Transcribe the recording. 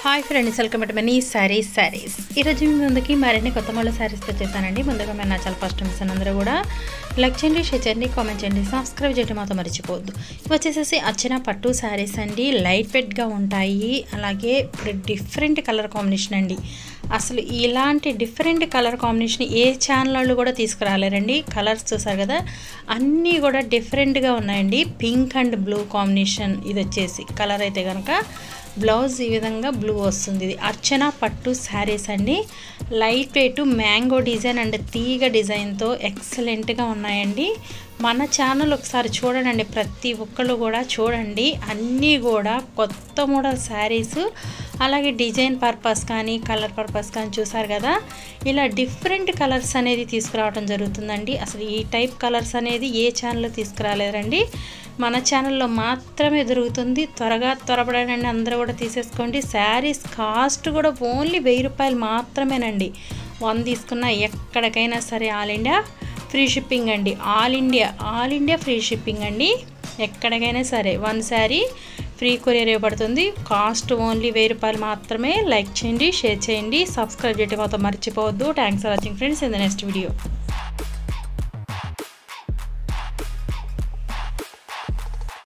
Hi friends, welcome to money saris. ఈరోజు మీ ముందుకి మరిన్ని కొత్త మళ్ళీ సారీస్ వచ్చేసానండి. ముందుగా మీరు నా చాలా ఫస్ట్ టైం అందరూ కూడా లైక్ చేయండి, షేర్ చేయండి, కామెంట్ చేయండి, సబ్స్క్రైబ్ చేయడం మాత్రం మర్చిపోవద్దు. ఇవి వచ్చేసేసి అర్చన పట్టు శారీస్ అండి. లైట్ వెయిట్గా ఉంటాయి, అలాగే డిఫరెంట్ కలర్ కాంబినేషన్ అండి. అసలు ఇలాంటి డిఫరెంట్ కలర్ కాంబినేషన్ ఏ ఛానల్ వాళ్ళు కూడా తీసుకురాలేరండి. కలర్స్ చూసారు కదా, అన్నీ కూడా డిఫరెంట్గా ఉన్నాయండి. Pink and blue combination. ఇది వచ్చేసి కలర్ అయితే కనుక బ్లౌజ్ ఈ విధంగా బ్లూ వస్తుంది. ఇది అర్చన పట్టు శారీస్ అండి. Light weight mango design and తీగ డిజైన్తో ఎక్సలెంట్గా ఉన్నాయండి. మన ఛానల్ ఒకసారి చూడండి, ప్రతి ఒక్కళ్ళు కూడా చూడండి. అన్నీ కూడా కొత్త మోడల్ శారీస్, అలాగే డిజైన్ పర్పస్ కానీ కలర్ పర్పస్ కానీ చూసారు కదా, ఇలా డిఫరెంట్ కలర్స్ అనేది తీసుకురావడం జరుగుతుందండి. అసలు ఈ టైప్ కలర్స్ అనేది ఏ ఛానల్లో తీసుకురాలేరండి, మన ఛానల్లో మాత్రమే దొరుకుతుంది. త్వరపడండి, అందరూ కూడా తీసేసుకోండి. శారీస్ కాస్ట్ కూడా ఓన్లీ 1000 రూపాయలు మాత్రమేనండి. 1 తీసుకున్నా ఎక్కడికైనా సరే ఆల్ ఇండియా ఫ్రీ షిప్పింగ్ అండి. ఆల్ ఇండియా ఫ్రీ షిప్పింగ్ అండి. ఎక్కడికైనా సరే 1 శారీ ఫ్రీ కొరియర్ ఇవ్వబడుతుంది. కాస్ట్ ఓన్లీ 1000 రూపాయలు మాత్రమే. లైక్ చేయండి, షేర్ చేయండి, సబ్స్క్రైబ్ చేయడం మాత్రం మర్చిపోవద్దు. Thanks for watching friends. In the next video.